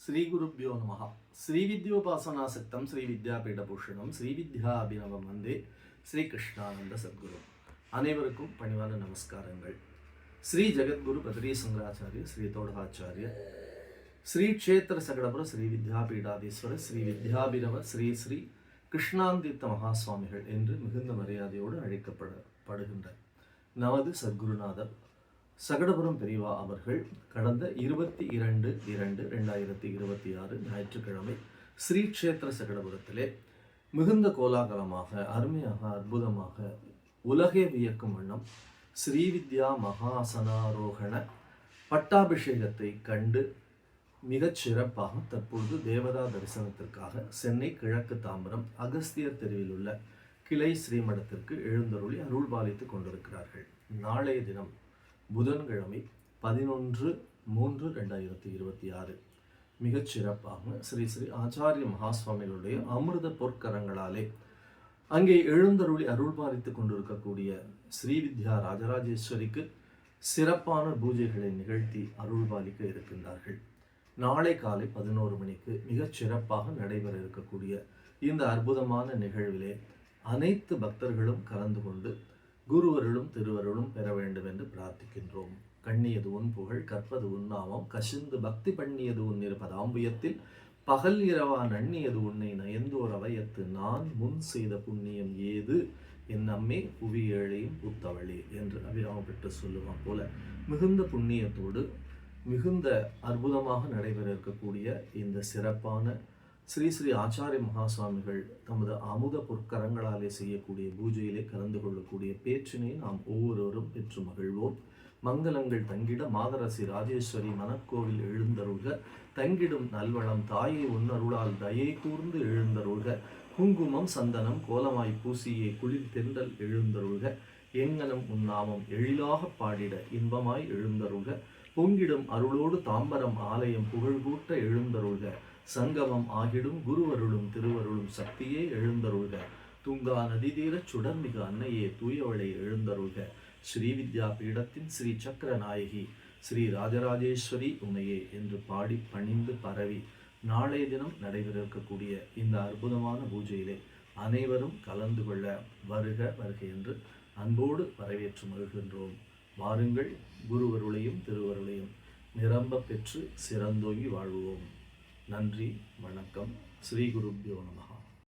श्रीगुरुभ्यो नमः श्रीविद्योपासनासक्तं श्रीविद्यापीठभूषणं श्रीविद्याभिनवं वन्दे ஸ்ரீகிருஷ்ணானந்த சத்குரு. அனைவருக்கும் பணிவான நமஸ்காரங்கள். ஸ்ரீ ஜெகத்குரு பத்ரி சங்கராச்சாரிய ஸ்ரீ தோடகாச்சாரிய ஸ்ரீ க்ஷேத்திர சகடபுர ஸ்ரீ வித்யாபீடாதீஸ்வரர் ஸ்ரீ வித்யாபினவ ஸ்ரீ ஸ்ரீ கிருஷ்ணாந்தித்த மகாசுவாமிகள் என்று மிகுந்த மரியாதையோடு அழைக்கப்படுகின்ற நமது சத்குருநாதர் சகடபுரம் பெரியவா அவர்கள் கடந்த 22/2/2026 ஞாயிற்றுக்கிழமை ஸ்ரீ க்ஷேத்திர சகடபுரத்திலே மிகுந்த கோலாகலமாக அருமையாக அற்புதமாக உலகே வியக்கும் வண்ணம் ஸ்ரீவித்யா மகாசனாரோகண பட்டாபிஷேகத்தை கண்டு மிகச் சிறப்பாக தற்பொழுது தேவதா தரிசனத்திற்காக சென்னை கிழக்கு தாம்பரம் அகஸ்தியர் தெருவில் உள்ள கிளை ஸ்ரீமடத்திற்கு எழுந்தருளி அருள்பாலித்து கொண்டிருக்கிறார்கள். நாளைய தினம் புதன்கிழமை 11/3/2026 மிகச் சிறப்பாக ஸ்ரீ ஸ்ரீ ஆச்சாரிய மகாசுவாமிகளுடைய அமிர்த பொற்கரங்களாலே அங்கே எழுந்தருளி அருள்பாலித்து கொண்டிருக்கக்கூடிய ஸ்ரீவித்யா ராஜராஜேஸ்வரிக்கு சிறப்பான பூஜைகளை நிகழ்த்தி அருள்பாலிக்க இருக்கின்றார்கள். நாளை காலை 11 மணிக்கு மிகச் சிறப்பாக நடைபெற இருக்கக்கூடிய இந்த அற்புதமான நிகழ்விலே அனைத்து பக்தர்களும் கலந்து கொண்டு குருவருளும் திருவருளும் பெற வேண்டும் என்று பிரார்த்திக்கின்றோம். கண்ணியது உன் புகழ் கற்பது உன்னாமம் கசிந்து பக்தி பண்ணியது உன் இருப்பதாம்புயத்தில் பகல் இரவா நண்ணியது உன்னை நயந்தோர் அவயத்து நான் முன் செய்த புண்ணியம் ஏது என் அம்மே புவி ஏழையும் புத்தவளே என்று அபிராமப்பட்டு சொல்லுவான் போல மிகுந்த புண்ணியத்தோடு மிகுந்த அற்புதமாக நடைபெற இருக்கக்கூடிய இந்த சிறப்பான ஸ்ரீ ஸ்ரீ ஆச்சாரிய மகாசுவாமிகள் தமது அமுத பொற்கரங்களாலே செய்யக்கூடிய பூஜையிலே கலந்து கொள்ளக்கூடிய பேச்சினை நாம் ஒவ்வொருவரும் பெற்று மகிழ்வோம். மங்களங்கள் தங்கிட மாதரசி ராஜேஸ்வரி மனக்கோவில் எழுந்தருள்க தங்கிடும் நல்வளம் தாயை உன்னருளால் தயை கூர்ந்து எழுந்தருள்க குங்குமம் சந்தனம் கோலமாய் பூசியே குளிர் தென்றல் எழுந்தருள்க எங்கனம் உன்னாமம் எழிலாக பாடிட இன்பமாய் எழுந்தருள்க பொங்கிடும் அருளோடு தாம்பரம் ஆலயம் புகழ்கூட்ட எழுந்தருள்க சங்கமம் ஆகிடும் குருவருளும் திருவருளும் சக்தியே எழுந்தருள்க துங்கா நதி தீரச் சுடர்மிகு அன்னையே தூயவளை எழுந்தருள்க ஸ்ரீவித்யா பீடத்தின் ஸ்ரீ சக்கர நாயகி ஸ்ரீ ராஜராஜேஸ்வரி உன்னையே என்று பாடி பணிந்து பரவி நாளைய தினம் நடைபெற இருக்கக்கூடிய இந்த அற்புதமான பூஜையிலே அனைவரும் கலந்து கொள்ள வருக வருக என்று அன்போடு வரவேற்று மகிழ்கின்றோம். வாருங்கள், குருவருளையும் திருவருளையும் நிரம்ப பெற்று சிறந்தோங்கி வாழ்வோம். நன்றி, வணக்கம். ஸ்ரீ குருப்யோ நமः.